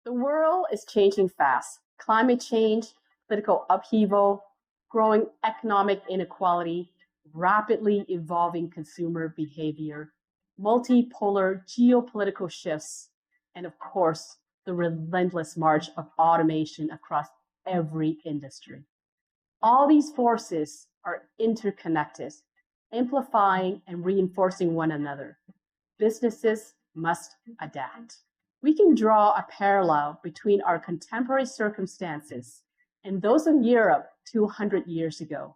The world is changing fast. Climate change, political upheaval, growing economic inequality, rapidly evolving consumer behavior, multipolar geopolitical shifts, and of course, the relentless march of automation across every industry. All these forces are interconnected, amplifying and reinforcing one another. Businesses must adapt. We can draw a parallel between our contemporary circumstances and those of Europe 200 years ago.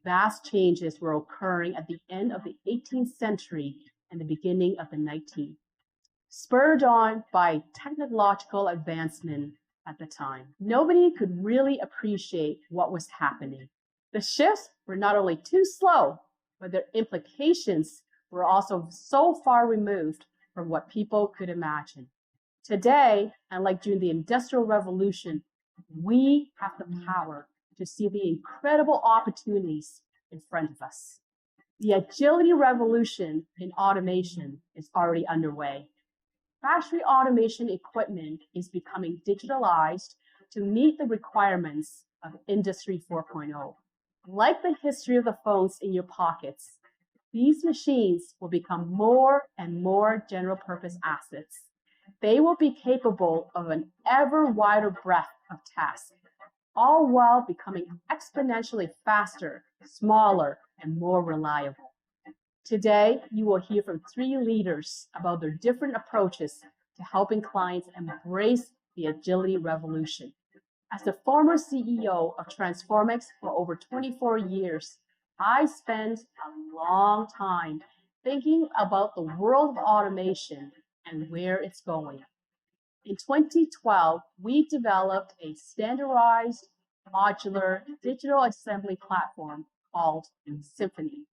Vast changes were occurring at the end of the 18th century and the beginning of the 19th, spurred on by technological advancement at the time. Nobody could really appreciate what was happening. The shifts were not only too slow, but their implications were also so far removed from what people could imagine. Today, unlike during the Industrial Revolution, we have the power to see the incredible opportunities in front of us. The agility revolution in automation is already underway. Factory automation equipment is becoming digitalized to meet the requirements of Industry 4.0. Like the history of the phones in your pockets, these machines will become more and more general purpose assets. They will be capable of an ever wider breadth of tasks, all while becoming exponentially faster, smaller, and more reliable. Today, you will hear from 3 leaders about their different approaches to helping clients embrace the agility revolution. As the former CEO of Transformix for over 24 years, I spent a long time thinking about the world of automation and where it's going. In 2012, we developed a standardized modular digital assembly platform called Symphoni.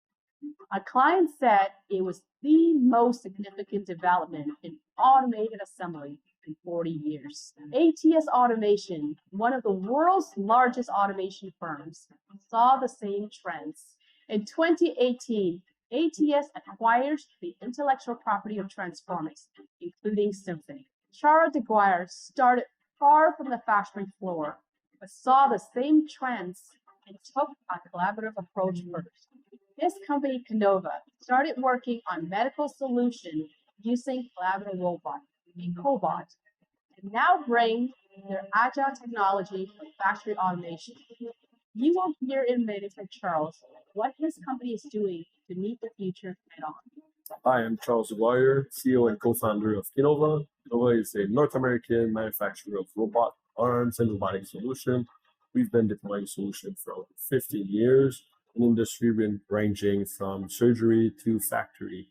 Our client said it was the most significant development in automated assembly in 40 years. ATS Automation, one of the world's largest automation firms, saw the same trends. In 2018, ATS acquired the intellectual property of Transformix, including Symphoni. Charles Deguire started far from the factory floor, but saw the same trends and took a collaborative approach first. His company, Kinova, started working on medical solutions using collaborative robot, a cobot, and now bring their agile technology for factory automation. You will hear in a minute from Charles what his company is doing to meet the future head on. Hi, I'm Charles Deguire, CEO and co-founder of Kinova. Kinova is a North American manufacturer of robot arms and robotic solutions. We've been deploying solutions for over 15 years in industry ranging from surgery to factory.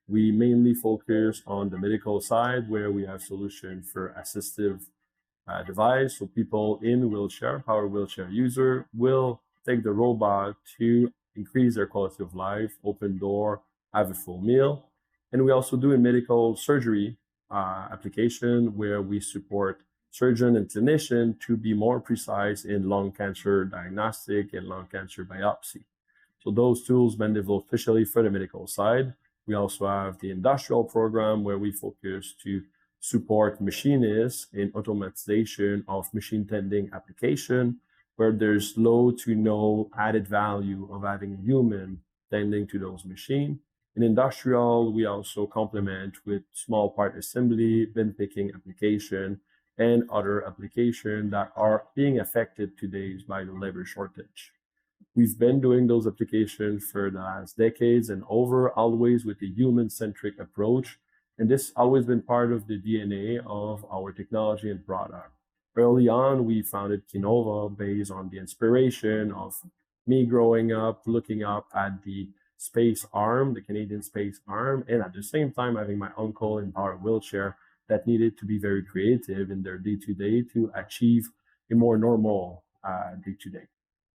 We mainly focus on the medical side, where we have solutions for assistive device. So people in wheelchair, power wheelchair user, will take the robot to increase their quality of life, open door, have a full meal. And we also do a medical surgery application where we support surgeon and clinician to be more precise in lung cancer diagnostic and lung cancer biopsy. So those tools been developed especially for the medical side. We also have the industrial program where we focus to support machinists in automatization of machine tending application, where there's low to no added value of having a human tending to those machines. In industrial, we also complement with small part assembly, bin picking application, and other applications that are being affected today by the labor shortage. We've been doing those applications for the last decades and over, always with a human-centric approach. And this has always been part of the DNA of our technology and product. Early on, we founded Kinova based on the inspiration of me growing up, looking up at the space arm, the Canadian space arm, and at the same time having my uncle in power wheelchair that needed to be very creative in their day-to-day to achieve a more normal day-to-day.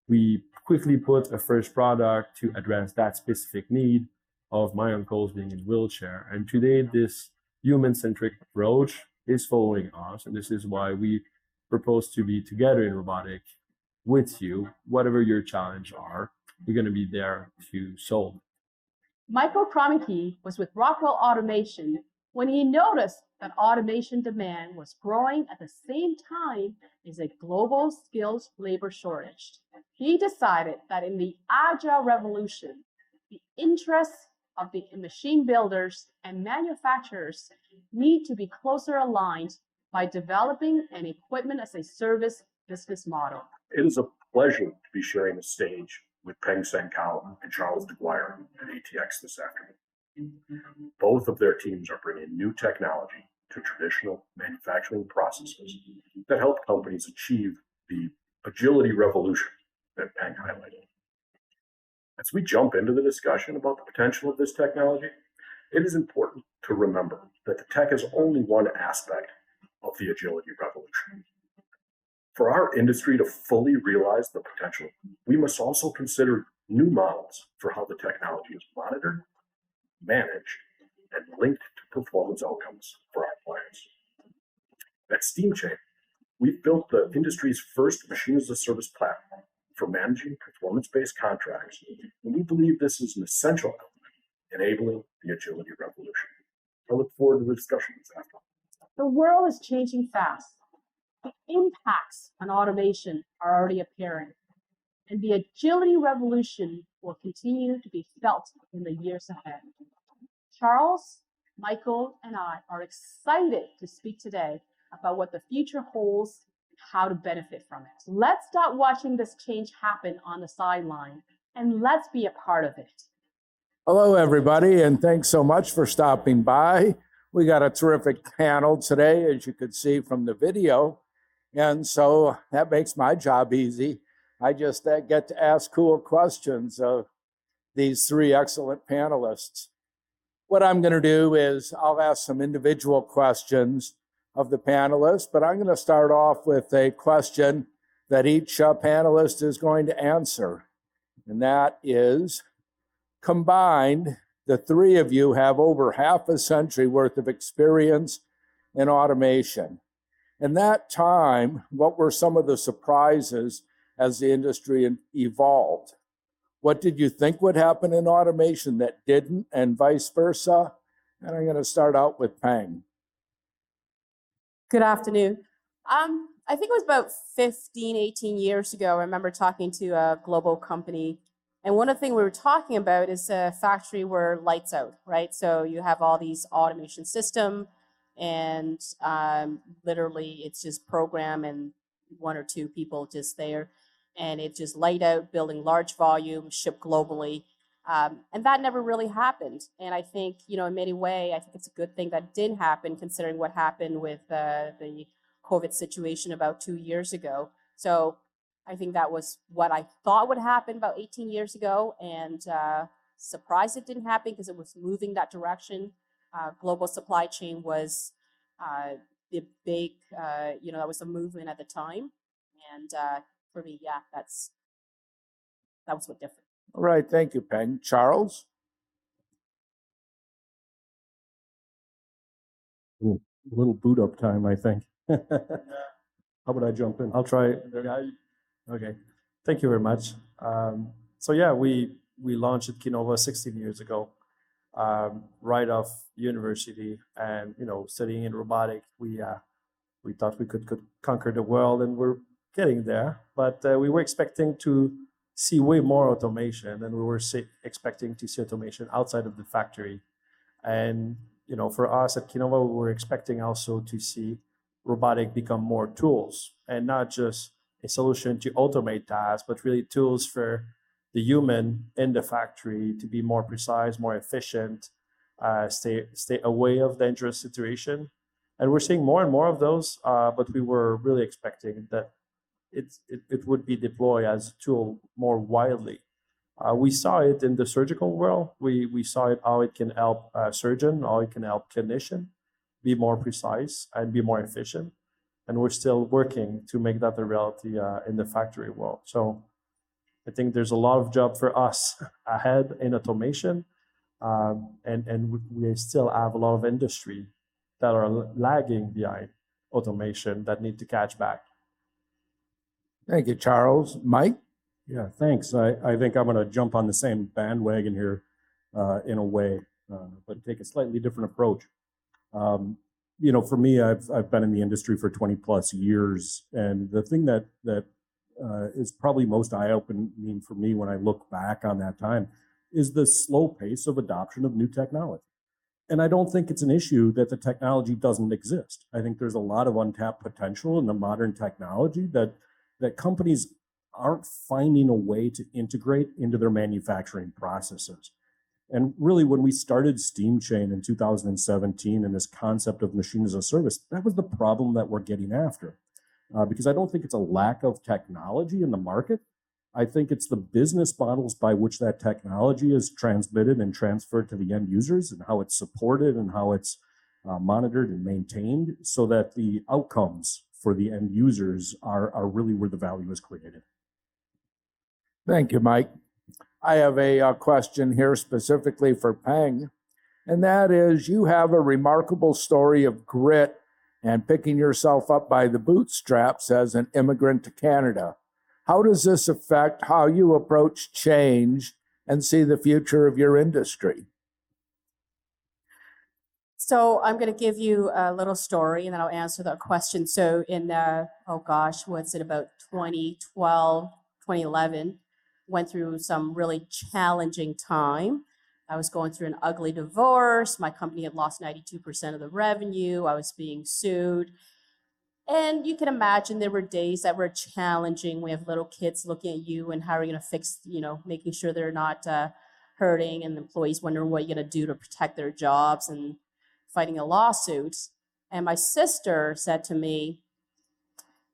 We quickly put a first product to address that specific need of my uncles being in wheelchair. And today, this human-centric approach is following us. And this is why we propose to be together in robotic with you. Whatever your challenge are, we're going to be there to solve. Michael Cromheecke was with Rockwell Automation when he noticed that automation demand was growing at the same time as a global skilled labor shortage. He decided that in the agile revolution, the interests of the machine builders and manufacturers need to be closer aligned by developing an equipment as a service business model. It is a pleasure to be sharing the stage with Peng-Sang Cau and Charles Deguire at ATX this afternoon. Both of their teams are bringing new technology to traditional manufacturing processes that help companies achieve the agility revolution that Peng highlighted. As we jump into the discussion about the potential of this technology, it is important to remember that the tech is only one aspect of the agility revolution. For our industry to fully realize the potential, we must also consider new models for how the technology is monitored, managed, and linked to performance outcomes for our clients. At SteamChain, we've built the industry's first machine-as-a-service platform for managing performance-based contracts, and we believe this is an essential element enabling the agility revolution. I look forward to the discussion this afternoon. The world is changing fast. The impacts on automation are already apparent, and the agility revolution will continue to be felt in the years ahead. Charles, Michael, and I are excited to speak today about what the future holds and how to benefit from it. Let's start watching this change happen on the sideline, and let's be a part of it. Hello, everybody, and thanks so much for stopping by. We got a terrific panel today, as you could see from the video, and so that makes my job easy. I just get to ask cool questions of these three excellent panelists. What I'm going to do is I'll ask some individual questions of the panelists, but I'm going to start off with a question that each panelist is going to answer, and that is, combined, the three of you have over half a century worth of experience in automation. In that time, what were some of the surprises as the industry evolved? What did you think would happen in automation that didn't, and vice versa? And I'm going to start out with Peng. Good afternoon. I think it was about 15, 18 years ago, I remember talking to a global company. And one of the things we were talking about is a factory where lights out, right? So you have all these automation system, and literally it's just program and one or two people just there. And it just light out, building large volume, ship globally. And that never really happened. And I think, in many ways, I think it's a good thing that didn't happen, considering what happened with the COVID situation about 2 years ago. So I think that was what I thought would happen about 18 years ago, and surprised it didn't happen because it was moving that direction. Global supply chain was the big, that was a movement at the time. And for me, yeah, that was what different. All right, thank you, Peng. Charles? A little boot up time, I think. How about I jump in? I'll try. Okay, thank you very much. So yeah, we launched at Kinova 16 years ago, right off university, and studying in robotics, we thought we could conquer the world, and we're getting there. But we were expecting to see way more automation, and we were expecting to see automation outside of the factory. And for us at Kinova, we were expecting also to see robotic become more tools, and not just a solution to automate tasks, but really tools for the human in the factory to be more precise, more efficient, stay away of dangerous situation. And we're seeing more and more of those, but we were really expecting that it would be deployed as a tool more widely. We saw it in the surgical world. We saw it how it can help a surgeon, how it can help clinician be more precise and be more efficient. And we're still working to make that a reality in the factory world. So I think there's a lot of job for us ahead in automation, and we still have a lot of industry that are lagging behind automation that need to catch back. Thank you, Charles. Mike? Yeah, thanks. I think I'm going to jump on the same bandwagon here in a way, but take a slightly different approach. for me, I've been in the industry for 20 plus years, and the thing that is probably most eye-opening for me when I look back on that time is the slow pace of adoption of new technology. And I don't think it's an issue that the technology doesn't exist. I think there's a lot of untapped potential in the modern technology that companies aren't finding a way to integrate into their manufacturing processes. And really, when we started SteamChain in 2017 and this concept of machine as a service, that was the problem that we're getting after. Because I don't think it's a lack of technology in the market. I think it's the business models by which that technology is transmitted and transferred to the end users, and how it's supported and how it's monitored and maintained, so that the outcomes for the end users are really where the value is created. Thank you, Mike. I have a question here specifically for Peng, and that is, you have a remarkable story of grit and picking yourself up by the bootstraps as an immigrant to Canada. How does this affect how you approach change and see the future of your industry? So I'm going to give you a little story, and then I'll answer that question. So in, what's it, about 2012, 2011, went through some really challenging time. I was going through an ugly divorce. My company had lost 92% of the revenue. I was being sued. And you can imagine there were days that were challenging. We have little kids looking at you and how are you going to fix, making sure they're not hurting, and employees wondering what you're going to do to protect their jobs and fighting a lawsuit. And my sister said to me,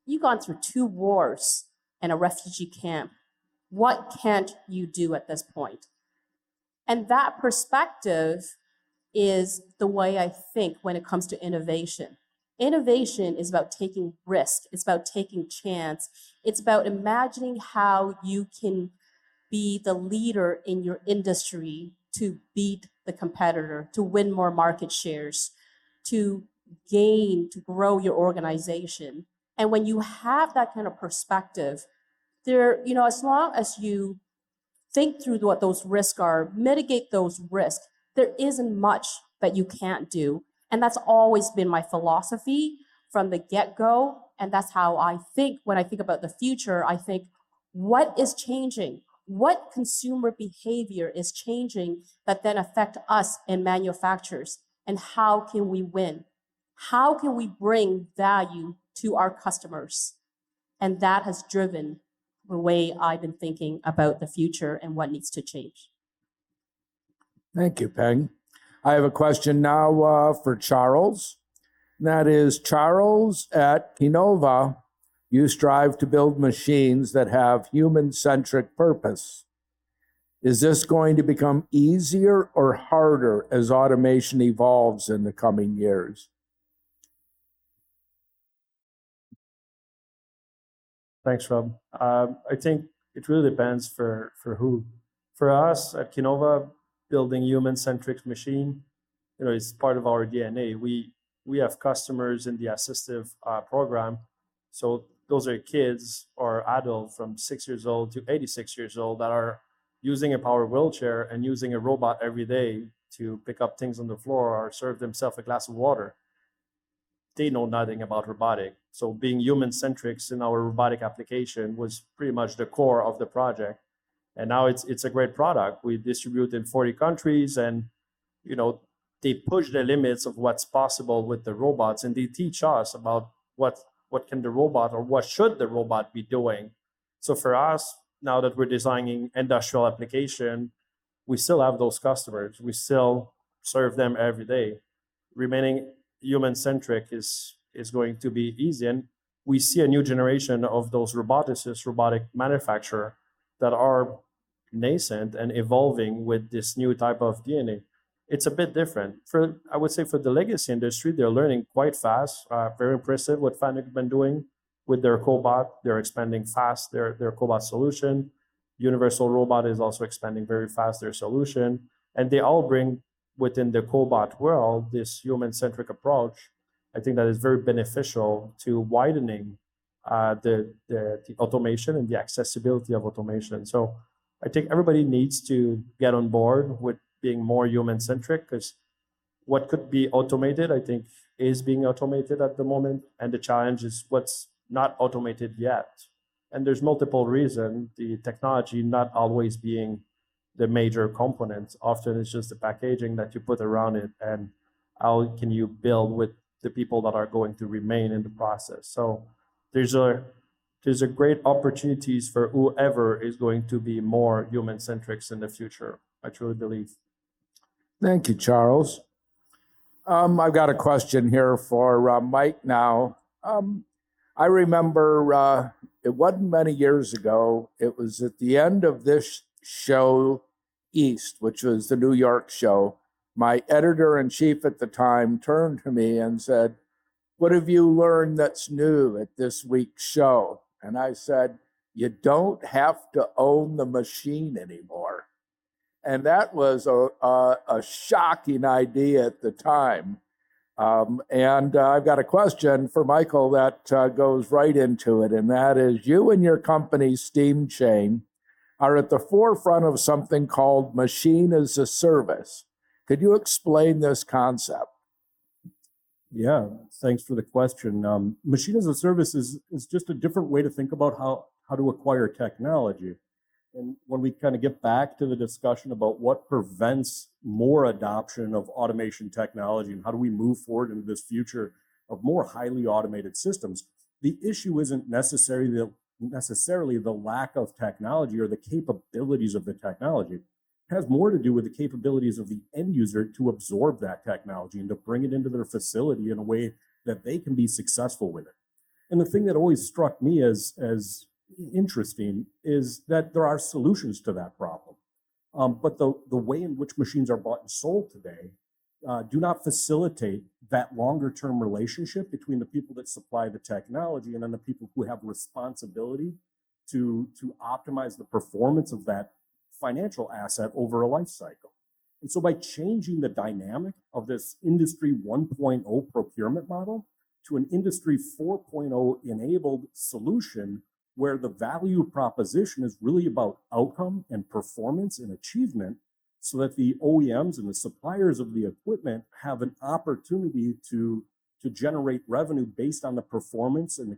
"You've gone through 2 wars and a refugee camp. What can't you do at this point?" And that perspective is the way I think when it comes to innovation. Innovation is about taking risk. It's about taking chance. It's about imagining how you can be the leader in your industry to beat the competitor, to win more market shares, to grow your organization. And when you have that kind of perspective, as long as you think through what those risks are, mitigate those risks, there isn't much that you can't do. And that's always been my philosophy from the get-go. And that's how I think when I think about the future. I think, what is changing? What consumer behavior is changing that then affect us in manufacturers? And how can we win? How can we bring value to our customers? And that has driven the way I've been thinking about the future and what needs to change. Thank you, Peng. I have a question now for Charles. And that is, Charles, at Kinova, you strive to build machines that have human-centric purpose. Is this going to become easier or harder as automation evolves in the coming years? Thanks, Rob. I think it really depends for who. For us at Kinova, building human-centric machine, is part of our DNA. We have customers in the assistive program. So those are kids or adults from 6 years old to 86 years old that are using a power wheelchair and using a robot every day to pick up things on the floor or serve themselves a glass of water. They know nothing about robotic. So being human-centric in our robotic application was pretty much the core of the project. And now it's a great product. We distribute in 40 countries, and they push the limits of what's possible with the robots, and they teach us about what can the robot, or what should the robot be doing. So for us, now that we're designing industrial application, we still have those customers. We still serve them every day. Remaining human-centric is going to be easy. And we see a new generation of those roboticists, robotic manufacturers that are nascent and evolving with this new type of DNA. It's a bit different. I would say for the legacy industry, they're learning quite fast. Very impressive what Fanuc been doing with their cobot. They're expanding fast their cobot solution. Universal Robot is also expanding very fast their solution. And they all bring within the cobot world this human-centric approach. I think that is very beneficial to widening the automation and the accessibility of automation. So I think everybody needs to get on board with being more human-centric, because what could be automated, I think is being automated at the moment, and the challenge is what's not automated yet. And there's multiple reasons. The technology not always being the major component. Often it's just the packaging that you put around it, and how can you build with the people that are going to remain in the process. So there's a great opportunities for whoever is going to be more human-centric in the future, I truly believe. Thank you, Charles. I've got a question here for Mike now. I remember it wasn't many years ago. It was at the end of this show, East, which was the New York show. My editor-in-chief at the time turned to me and said, "What have you learned that's new at this week's show?" And I said, "You don't have to own the machine anymore." And that was a shocking idea at the time. And I've got a question for Michael that goes right into it, and that is, you and your company, SteamChain, are at the forefront of something called Machine as a Service. Could you explain this concept? Yeah, thanks for the question. Machine as a Service is just a different way to think about how to acquire technology. And when we kind of get back to the discussion about what prevents more adoption of automation technology and how do we move forward into this future of more highly automated systems, the issue isn't necessarily the lack of technology or the capabilities of the technology. It has more to do with the capabilities of the end user to absorb that technology and to bring it into their facility in a way that they can be successful with it. And the thing that always struck me as interesting is that there are solutions to that problem. But the way in which machines are bought and sold today do not facilitate that longer term relationship between the people that supply the technology and then the people who have responsibility to optimize the performance of that financial asset over a life cycle. And so by changing the dynamic of this industry 1.0 procurement model to an industry 4.0 enabled solution where the value proposition is really about outcome and performance and achievement, so that the OEMs and the suppliers of the equipment have an opportunity to generate revenue based on the performance and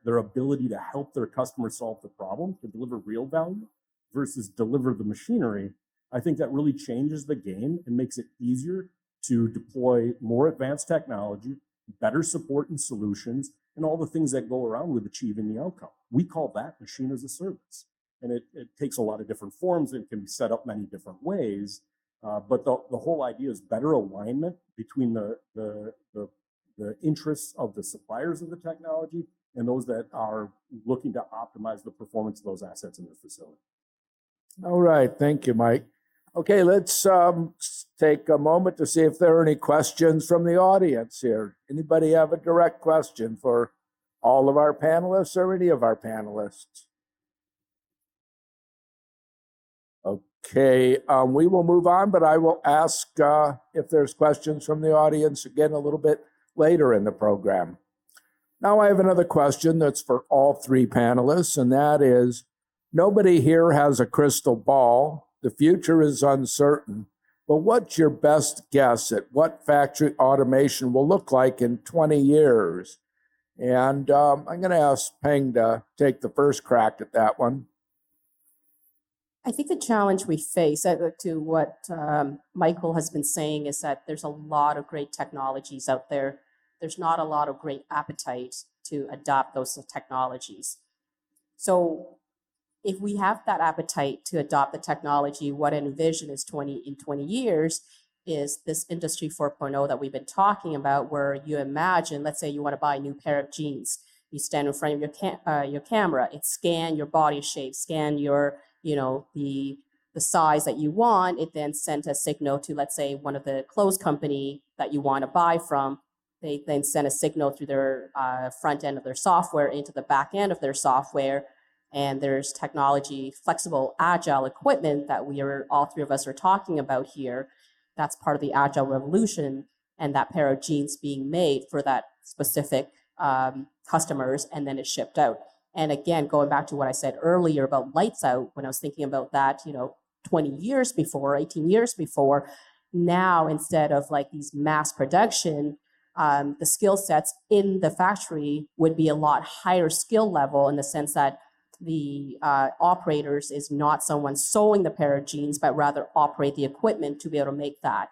their ability to help their customers solve the problem, to deliver real value versus deliver the machinery. I think that really changes the game and makes it easier to deploy more advanced technology, better support and solutions, and all the things that go around with achieving the outcome. We call that Machine as a Service. And it takes a lot of different forms and can be set up many different ways. But the whole idea is better alignment between the interests of the suppliers of the technology and those that are looking to optimize the performance of those assets in their facility. All right, thank you, Mike. Okay, let's take a moment to see if there are any questions from the audience here. Anybody have a direct question for all of our panelists or any of our panelists? Okay, we will move on, but I will ask if there's questions from the audience again a little bit later in the program. Now I have another question that's for all three panelists, and that is, nobody here has a crystal ball. The future is uncertain, but what's your best guess at what factory automation will look like in 20 years? And I'm going to ask Peng to take the first crack at that one. I think the challenge we face, to what Michael has been saying, is that there's a lot of great technologies out there. There's not a lot of great appetite to adopt those technologies. So if we have that appetite to adopt the technology, what I envision is in 20 years is this industry 4.0 that we've been talking about, where you imagine, let's say you want to buy a new pair of jeans. You stand in front of your camera, it scan your body shape, scan your, the size that you want. It then sent a signal to, let's say, one of the clothes company that you want to buy from. They then send a signal through their front end of their software into the back end of their software. And there's technology, flexible, agile equipment that all three of us are talking about here. That's part of the agile revolution, and that pair of jeans being made for that specific customers, and then it's shipped out. And again, going back to what I said earlier about lights out, when I was thinking about that, 20 years before, 18 years before, now instead of like these mass production the skill sets in the factory would be a lot higher skill level, in the sense that the operators is not someone sewing the pair of jeans, but rather operate the equipment to be able to make that.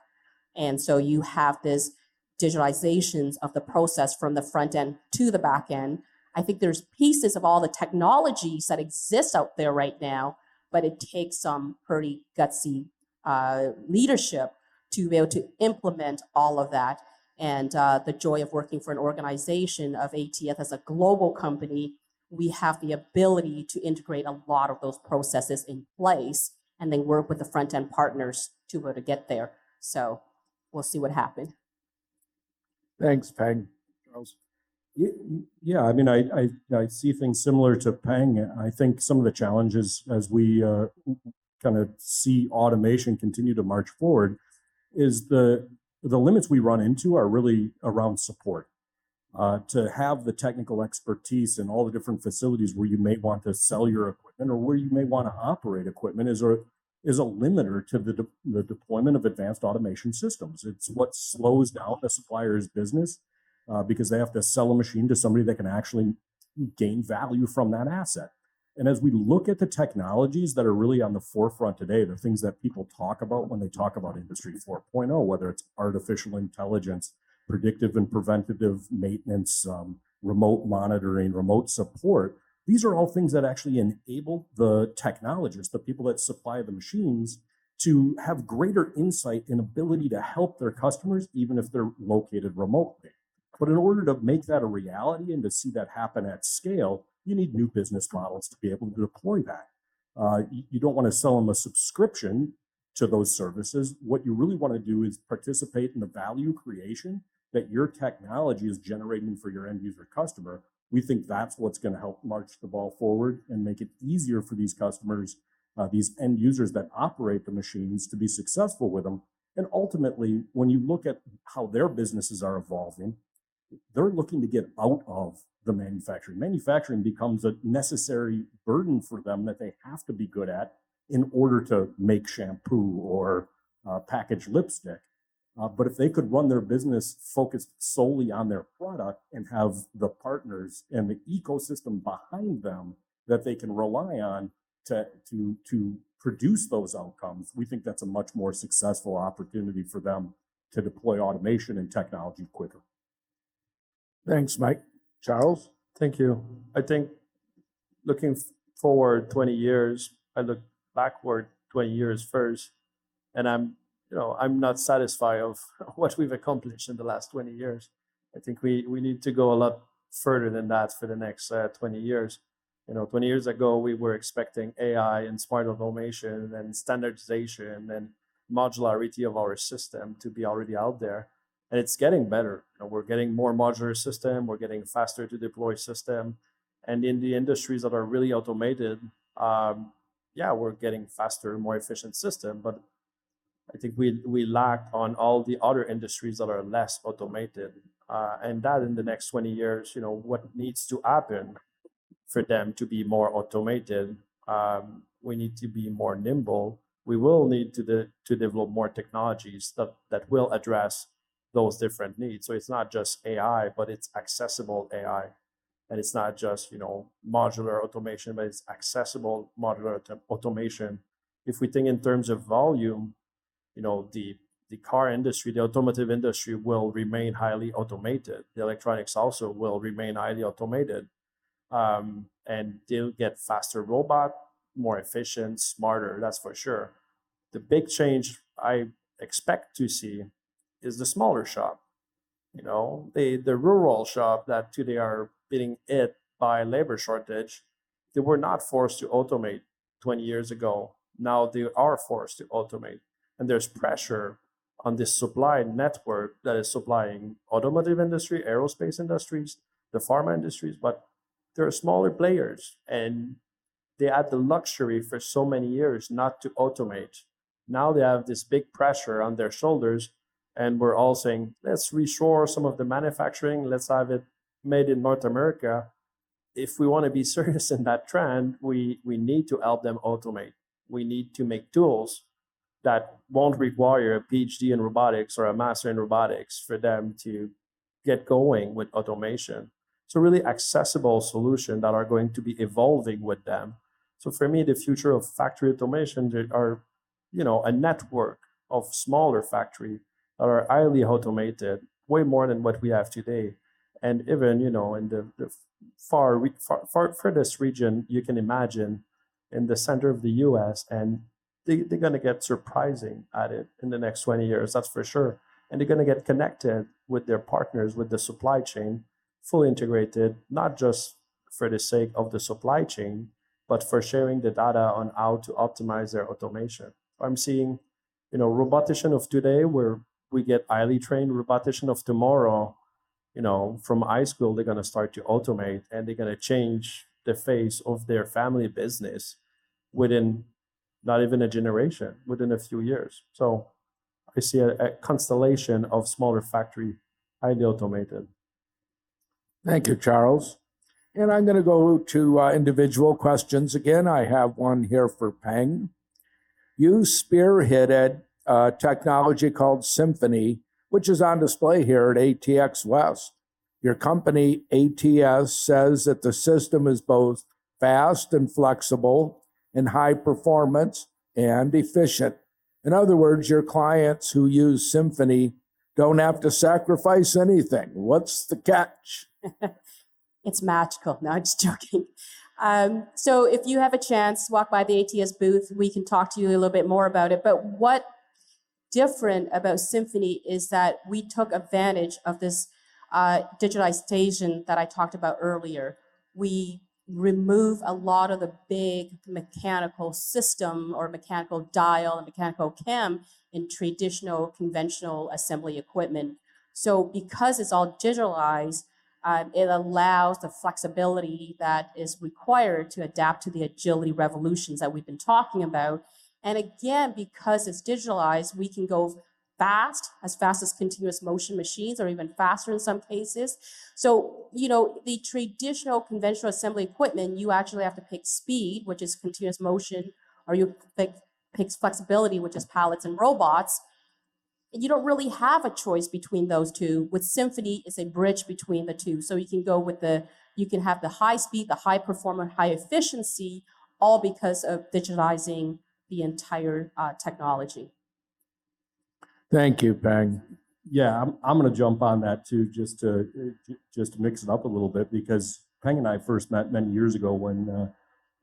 And so you have this digitalizations of the process from the front end to the back end. I think there's pieces of all the technologies that exist out there right now, but it takes some pretty gutsy leadership to be able to implement all of that. And the joy of working for an organization of ATF as a global company, we have the ability to integrate a lot of those processes in place and then work with the front end partners to be able to get there. So we'll see what happens. Thanks, Peng. Charles. Yeah, I mean, I see things similar to Peng. I think some of the challenges as we kind of see automation continue to march forward is the limits we run into are really around support. To have the technical expertise in all the different facilities where you may want to sell your equipment or where you may want to operate equipment is a limiter to the deployment of advanced automation systems. It's what slows down the supplier's business because they have to sell a machine to somebody that can actually gain value from that asset. And as we look at the technologies that are really on the forefront today, the things that people talk about when they talk about Industry 4.0, whether it's artificial intelligence, predictive and preventative maintenance, remote monitoring, remote support, these are all things that actually enable the technologists, the people that supply the machines, to have greater insight and ability to help their customers, even if they're located remotely. But in order to make that a reality and to see that happen at scale, you need new business models to be able to deploy that. You don't want to sell them a subscription to those services. What you really want to do is participate in the value creation that your technology is generating for your end user customer. We think that's what's going to help march the ball forward and make it easier for these customers, these end users that operate the machines, to be successful with them. And ultimately, when you look at how their businesses are evolving, they're looking to get out of the manufacturing. Manufacturing becomes a necessary burden for them that they have to be good at in order to make shampoo or package lipstick. But if they could run their business focused solely on their product and have the partners and the ecosystem behind them that they can rely on to produce those outcomes, we think that's a much more successful opportunity for them to deploy automation and technology quicker. Thanks, Mike. Charles? Thank you. I think looking forward 20 years, I look backward 20 years first, and I'm not satisfied of what we've accomplished in the last 20 years. I think we need to go a lot further than that for the next 20 years. 20 years ago, we were expecting AI and smart automation and standardization and modularity of our system to be already out there. And it's getting better. We're getting more modular system. We're getting faster to deploy system. And in the industries that are really automated, we're getting faster, more efficient system. But I think we lack on all the other industries that are less automated. And that in the next 20 years, what needs to happen for them to be more automated, we need to be more nimble. We will need to develop more technologies that will address those different needs. So it's not just AI, but it's accessible AI. And it's not just, modular automation, but it's accessible modular automation. If we think in terms of volume, the car industry, the automotive industry will remain highly automated. The electronics also will remain highly automated. And they'll get faster robot, more efficient, smarter, that's for sure. The big change I expect to see is the smaller shop. The rural shop that today are being hit by labor shortage, they were not forced to automate 20 years ago. Now they are forced to automate. And there's pressure on this supply network that is supplying automotive industry, aerospace industries, the pharma industries, but there are smaller players and they had the luxury for so many years not to automate. Now they have this big pressure on their shoulders, and we're all saying, let's reshore some of the manufacturing, let's have it made in North America. If we want to be serious in that trend, we need to help them automate. We need to make tools that won't require a PhD in robotics or a master in robotics for them to get going with automation. So really accessible solutions that are going to be evolving with them. So for me, the future of factory automation are, a network of smaller factories that are highly automated, way more than what we have today. And even, in the furthest region you can imagine, in the center of the US, and they're going to get surprising at it in the next 20 years, that's for sure. And they're going to get connected with their partners, with the supply chain, fully integrated, not just for the sake of the supply chain, but for sharing the data on how to optimize their automation. I'm seeing, robotician of today, where we get highly trained robotician of tomorrow, from high school, they're going to start to automate, and they're going to change the face of their family business within not even a generation, within a few years. So I see a constellation of smaller factory, highly automated. Thank you, Charles. And I'm going to go to individual questions again. I have one here for Peng. You spearheaded technology called Symphoni, which is on display here at ATX West. Your company, ATS, says that the system is both fast and flexible and high performance and efficient. In other words, your clients who use Symphoni don't have to sacrifice anything. What's the catch? It's magical. No, I'm just joking. So if you have a chance, walk by the ATS booth, we can talk to you a little bit more about it. But what different about Symphoni is that we took advantage of this digitalization that I talked about earlier. We remove a lot of the big mechanical system or mechanical dial and mechanical cam in traditional conventional assembly equipment. So because it's all digitalized, it allows the flexibility that is required to adapt to the agility revolutions that we've been talking about. And again, because it's digitalized, we can go as fast as continuous motion machines, or even faster in some cases. So, the traditional conventional assembly equipment, you actually have to pick speed, which is continuous motion, or you pick flexibility, which is pallets and robots. You don't really have a choice between those two. With Symphoni, it's a bridge between the two. So you can go with you can have the high speed, the high performance, high efficiency, all because of digitalizing the entire technology. Thank you, Peng. Yeah, I'm going to jump on that too, just to mix it up a little bit, because Peng and I first met many years ago when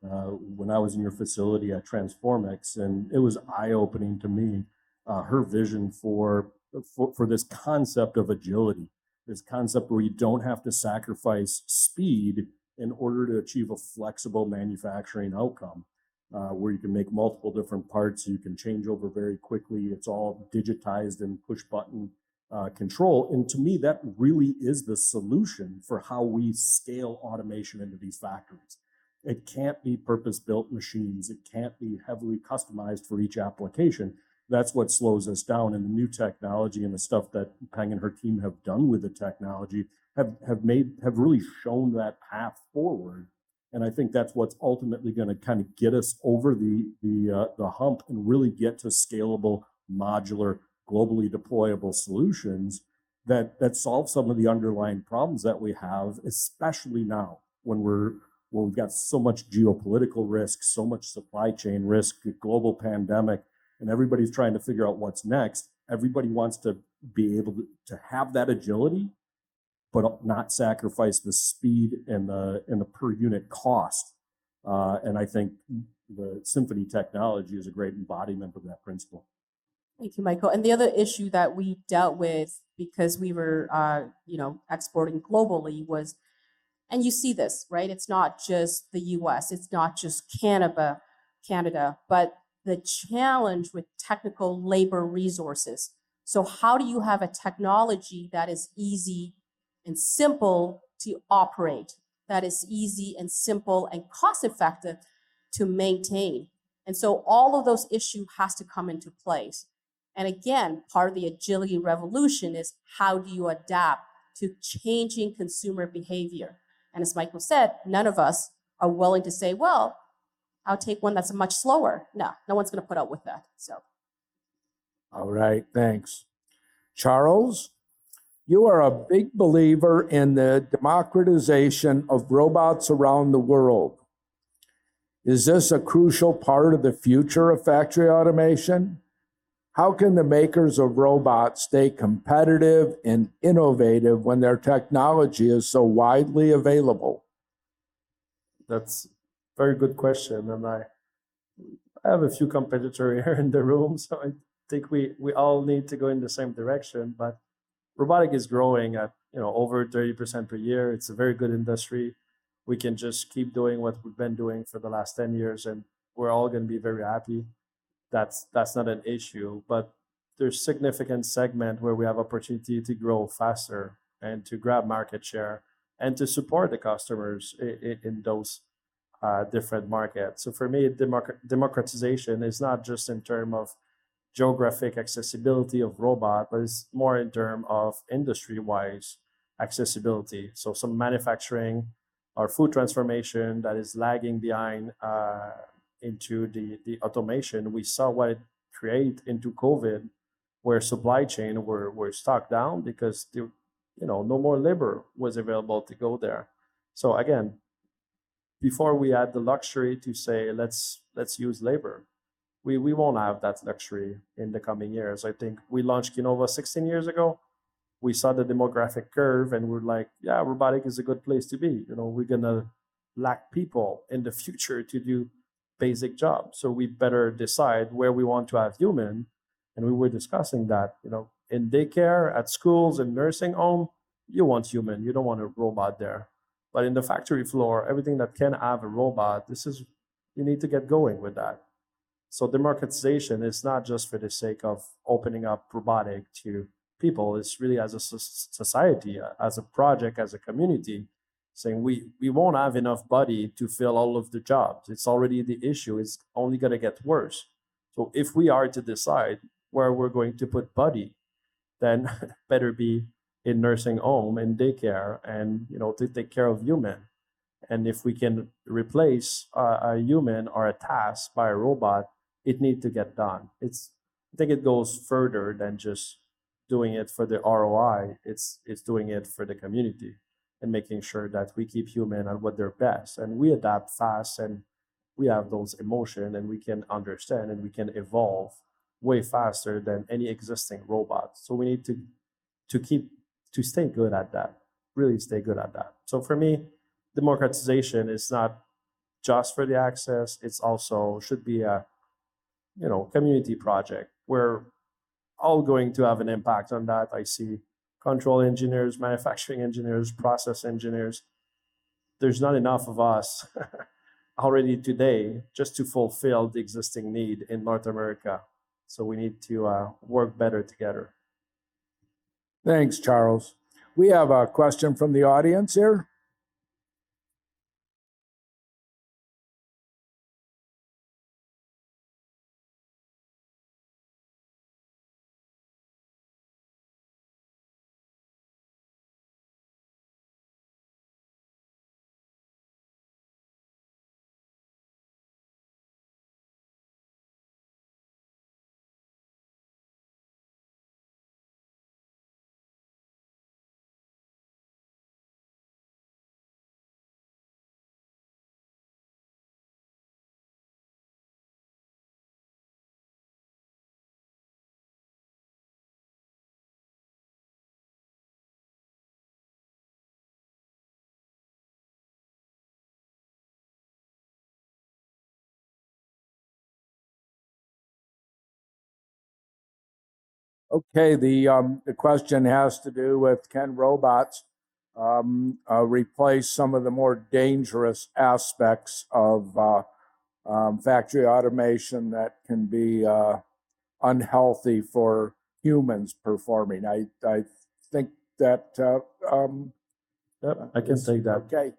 I was in your facility at Transformix, and it was eye-opening to me, her vision for this concept of agility, this concept where you don't have to sacrifice speed in order to achieve a flexible manufacturing outcome. Where you can make multiple different parts, you can change over very quickly. It's all digitized and push button control. And to me, that really is the solution for how we scale automation into these factories. It can't be purpose-built machines. It can't be heavily customized for each application. That's what slows us down. And the new technology and the stuff that Peng and her team have done with the technology have really shown that path forward. And I think that's what's ultimately going to kind of get us over the hump and really get to scalable, modular, globally deployable solutions that solve some of the underlying problems that we have, especially now when we've got so much geopolitical risk, so much supply chain risk, global pandemic, and everybody's trying to figure out what's next. Everybody wants to be able to have that agility, but not sacrifice the speed and the per unit cost. And I think the Symphoni technology is a great embodiment of that principle. Thank you, Michael. And the other issue that we dealt with, because we were, exporting globally, was, and you see this, right? It's not just the U.S., it's not just Canada, but the challenge with technical labor resources. So how do you have a technology that is easy and simple to operate, that is easy and simple and cost-effective to maintain? And so all of those issues has to come into place. And again, part of the agility revolution is how do you adapt to changing consumer behavior? And as Michael said, none of us are willing to say, well, I'll take one that's much slower. No one's going to put up with that. So. All right, thanks. Charles? You are a big believer in the democratization of robots around the world. Is this a crucial part of the future of factory automation? How can the makers of robots stay competitive and innovative when their technology is so widely available? That's a very good question. And I have a few competitors here in the room, so I think we all need to go in the same direction. But robotic is growing at over 30% per year. It's a very good industry. We can just keep doing what we've been doing for the last 10 years, and we're all going to be very happy. That's not an issue. But there's significant segment where we have opportunity to grow faster and to grab market share and to support the customers in those different markets. So for me, democratization is not just in terms of geographic accessibility of robot, but it's more in terms of industry-wise accessibility. So some manufacturing or food transformation that is lagging behind into the automation. We saw what it created into COVID, where supply chain were stuck down because no more labor was available to go there. So again, before we had the luxury to say let's use labor, we won't have that luxury in the coming years. I think we launched Kinova 16 years ago. We saw the demographic curve and we're like, yeah, robotic is a good place to be. We're gonna lack people in the future to do basic jobs. So we better decide where we want to have human. And we were discussing that, in daycare, at schools, and nursing home, you want human, you don't want a robot there. But in the factory floor, everything that can have a robot, you need to get going with that. So democratization is not just for the sake of opening up robotic to people. It's really as a society, as a project, as a community, saying we won't have enough body to fill all of the jobs. It's already the issue. It's only going to get worse. So if we are to decide where we're going to put body, then better be in nursing home and daycare and to take care of human. And if we can replace a human or a task by a robot, it needs to get done. I think it goes further than just doing it for the ROI. It's doing it for the community and making sure that we keep human at what they're best. And we adapt fast and we have those emotions and we can understand and we can evolve way faster than any existing robot. So we need to stay good at that, really stay good at that. So for me, democratization is not just for the access. It's also should be a community project. We're all going to have an impact on that. I see control engineers, manufacturing engineers, process engineers. There's not enough of us already today just to fulfill the existing need in North America. So we need to work better together. Thanks, Charles. We have a question from the audience here. Okay, the question has to do with can robots replace some of the more dangerous aspects of factory automation that can be unhealthy for humans performing? I think that Yep, I can take that. okay.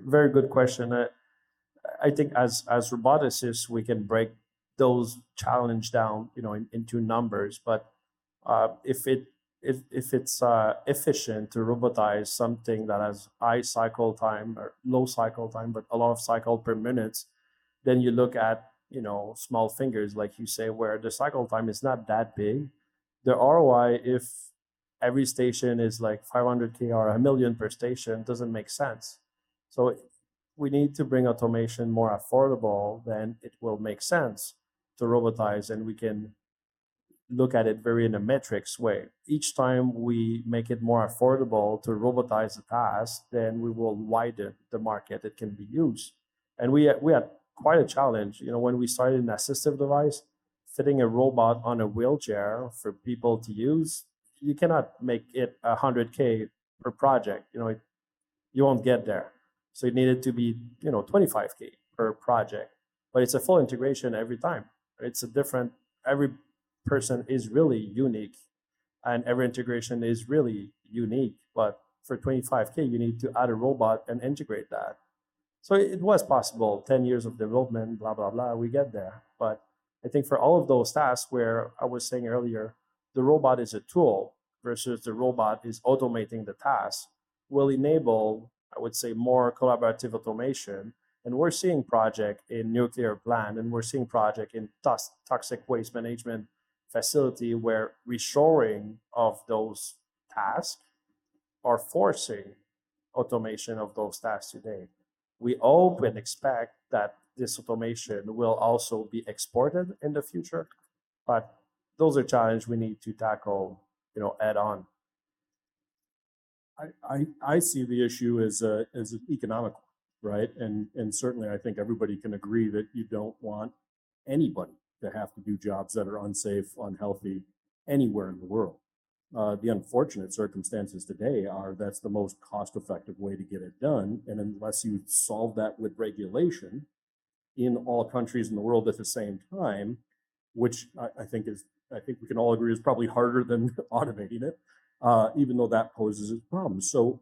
Very good question. I think as roboticists, we can break those challenge down, into numbers. But if it's efficient to robotize something that has high cycle time or low cycle time, but a lot of cycle per minute, then you look at small fingers, like you say, where the cycle time is not that big. The ROI, if every station is like 500K or a million per station doesn't make sense. So we need to bring automation more affordable, then it will make sense to robotize, and we can look at it very in a metrics way. Each time we make it more affordable to robotize the task, then we will widen the market it can be used. And we had quite a challenge. When we started an assistive device, fitting a robot on a wheelchair for people to use, you cannot make it 100K per project. You won't get there. So it needed to be 25K per project. But it's a full integration every time. It's a different, every person is really unique, and every integration is really unique. But for 25K, you need to add a robot and integrate that. So it was possible, 10 years of development, blah, blah, blah, we get there. But I think for all of those tasks where I was saying earlier, the robot is a tool versus the robot is automating the task, will enable, I would say, more collaborative automation. And we're seeing project in nuclear plant, and we're seeing project in toxic waste management facility where reshoring of those tasks are forcing automation of those tasks today. We hope and expect that this automation will also be exported in the future, but those are challenges we need to tackle, head on. I see the issue as an economic one, right? And certainly I think everybody can agree that you don't want anybody to have to do jobs that are unsafe, unhealthy, anywhere in the world. The unfortunate circumstances today are that's the most cost-effective way to get it done. And unless you solve that with regulation in all countries in the world at the same time, which I think we can all agree is probably harder than automating it, even though that poses its problems. So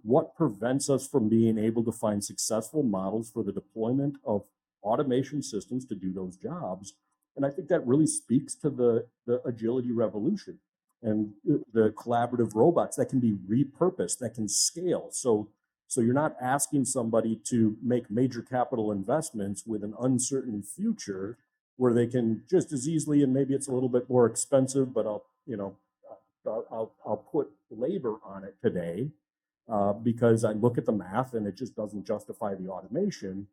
what prevents us from being able to find successful models for the deployment of automation systems to do those jobs? And I think that really speaks to the agility revolution and the collaborative robots that can be repurposed, that can scale. So you're not asking somebody to make major capital investments with an uncertain future where they can just as easily, and maybe it's a little bit more expensive, but I'll put labor on it today because I look at the math and it just doesn't justify the automation.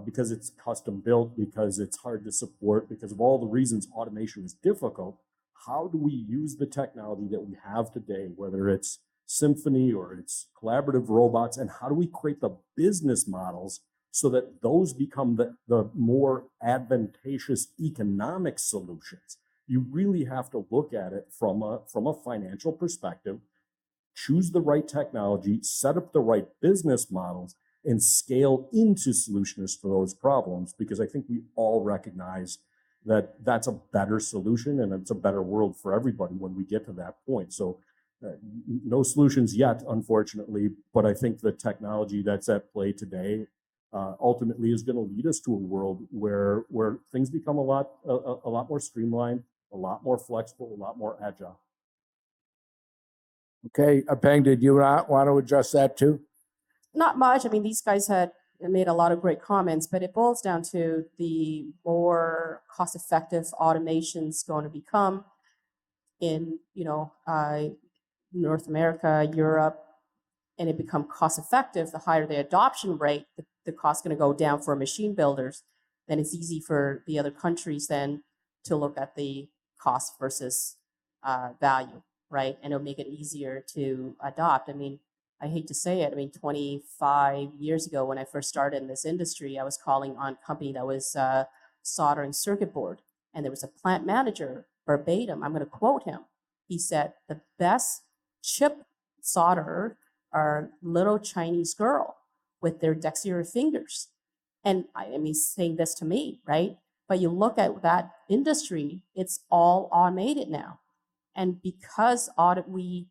Because it's custom built, because it's hard to support, because of all the reasons automation is difficult. How do we use the technology that we have today, whether it's Symphoni or it's collaborative robots, and how do we create the business models so that those become the more advantageous economic solutions? You really have to look at it from a financial perspective, choose the right technology, set up the right business models, and scale into solutions for those problems, because I think we all recognize that that's a better solution and it's a better world for everybody when we get to that point. So no solutions yet, unfortunately, but I think the technology that's at play today ultimately is going to lead us to a world where things become a lot more streamlined, a lot more flexible, a lot more agile. Okay, Peng, did you want to address that too? Not much. I mean, these guys had made a lot of great comments, but it boils down to the more cost-effective automation's going to become in, North America, Europe, and it become cost-effective. The higher the adoption rate, the cost going to go down for machine builders. Then it's easy for the other countries then to look at the cost versus value, right? And it'll make it easier to adopt. I mean, I hate to say it. I mean, 25 years ago when I first started in this industry, I was calling on a company that was soldering circuit board. And there was a plant manager, verbatim, I'm going to quote him. He said, the best chip solderer are little Chinese girl with their dexterous fingers. And I mean, saying this to me, right? But you look at that industry, it's all automated now. And because we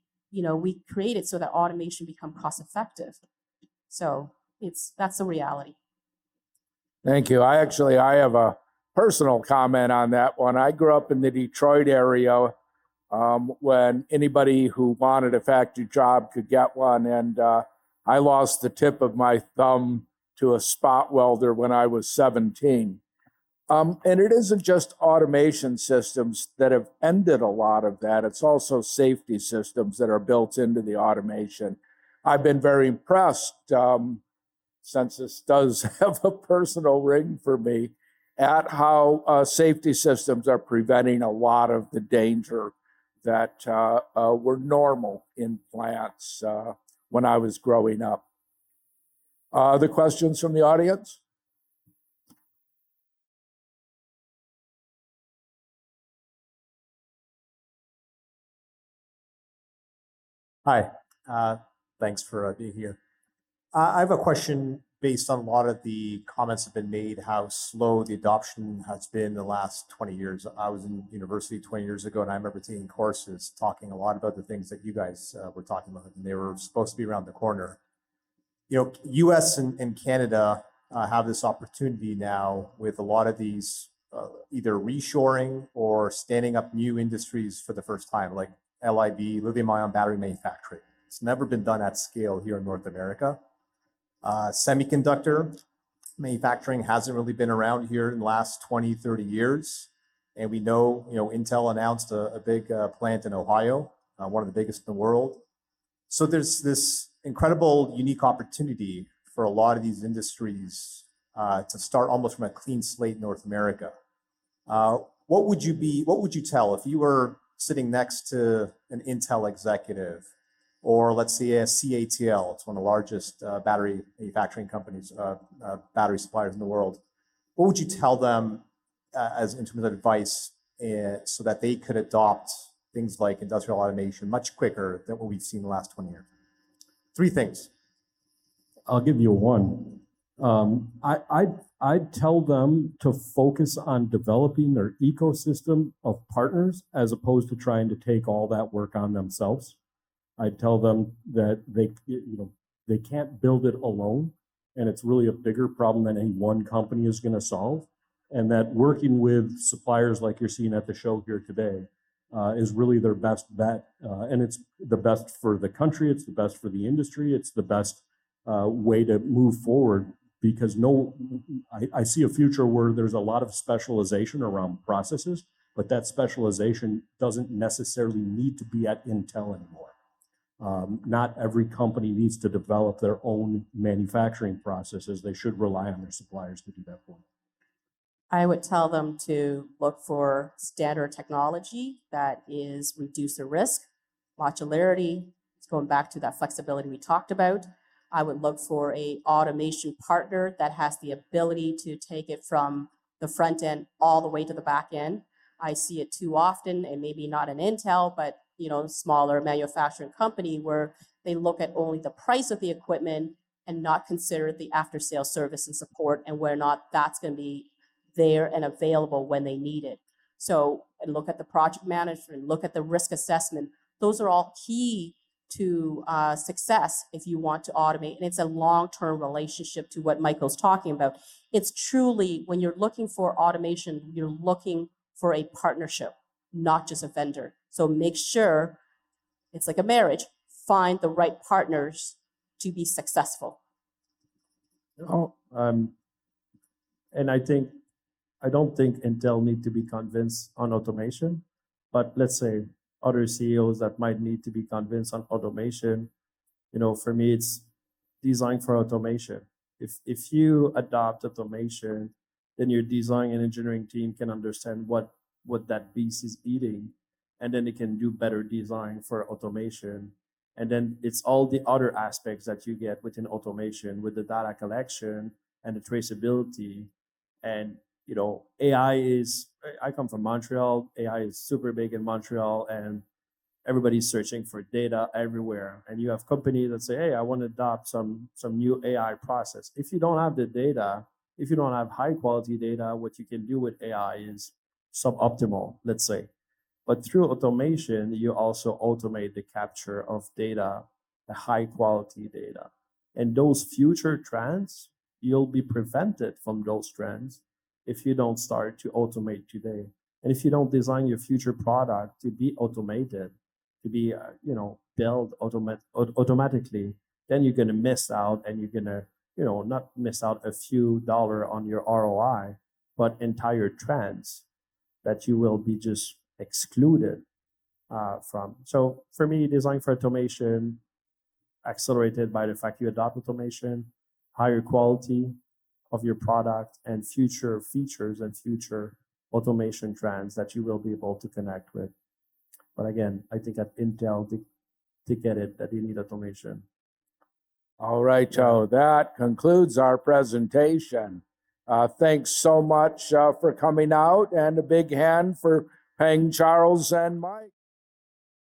create it so that automation become cost effective. So that's the reality. Thank you. I have a personal comment on that one. I grew up in the Detroit area when anybody who wanted a factory job could get one. And I lost the tip of my thumb to a spot welder when I was 17. And it isn't just automation systems that have ended a lot of that. It's also safety systems that are built into the automation. I've been very impressed, since this does have a personal ring for me, at how safety systems are preventing a lot of the danger that were normal in plants when I was growing up. Other questions from the audience? Hi, thanks for being here. I have a question based on a lot of the comments that have been made, how slow the adoption has been in the last 20 years. I was in university 20 years ago, and I remember taking courses talking a lot about the things that you guys were talking about, and they were supposed to be around the corner. You know, US and Canada have this opportunity now with a lot of these either reshoring or standing up new industries for the first time, like LIB, lithium-ion battery manufacturing. It's never been done at scale here in North America. Semiconductor manufacturing hasn't really been around here in the last 20, 30 years. And we know, Intel announced a big plant in Ohio, one of the biggest in the world. So there's this incredible, unique opportunity for a lot of these industries to start almost from a clean slate in North America. What would you tell if you were sitting next to an Intel executive, or let's say a CATL, it's one of the largest battery manufacturing companies, battery suppliers in the world. What would you tell them as in terms of advice so that they could adopt things like industrial automation much quicker than what we've seen in the last 20 years? 3 things. I'll give you one. I'd tell them to focus on developing their ecosystem of partners as opposed to trying to take all that work on themselves. I'd tell them that they can't build it alone, and it's really a bigger problem than any one company is going to solve, and that working with suppliers like you're seeing at the show here today is really their best bet, and it's the best for the country, it's the best for the industry, it's the best way to move forward, because I see a future where there's a lot of specialization around processes, but that specialization doesn't necessarily need to be at Intel anymore. Not every company needs to develop their own manufacturing processes. They should rely on their suppliers to do that for them. I would tell them to look for standard technology that is reduce the risk, modularity. It's going back to that flexibility we talked about. I would look for a automation partner that has the ability to take it from the front end all the way to the back end. I see it too often, and maybe not an Intel, but smaller manufacturing company where they look at only the price of the equipment and not consider the after sales service and support and whether or not that's going to be there and available when they need it. So, and look at the project management, look at the risk assessment. Those are all key to success if you want to automate. And it's a long-term relationship to what Michael's talking about. It's truly, when you're looking for automation, you're looking for a partnership, not just a vendor. So make sure, it's like a marriage, find the right partners to be successful. And I don't think Intel need to be convinced on automation, but let's say other CEOs that might need to be convinced on automation. For me, it's design for automation. If you adopt automation, then your design and engineering team can understand what that beast is eating, and then it can do better design for automation. And then it's all the other aspects that you get within automation with the data collection and the traceability. And I come from Montreal. AI is super big in Montreal, and everybody's searching for data everywhere. And you have companies that say, hey, I want to adopt some new AI process. If you don't have the data, if you don't have high quality data, what you can do with AI is suboptimal, let's say. But through automation, you also automate the capture of data, the high quality data. And those future trends, you'll be prevented from those trends if you don't start to automate today. And if you don't design your future product to be automated, to be built automatically, then you're going to miss out, and you're going to not miss out a few dollars on your ROI, but entire trends that you will be just excluded from. So for me, design for automation, accelerated by the fact you adopt automation, higher quality of your product, and future features and future automation trends that you will be able to connect with. But again, I think at Intel, they get it that you need automation. All right, Joe, that concludes our presentation. Thanks so much for coming out, and a big hand for Peng, Charles, and Mike.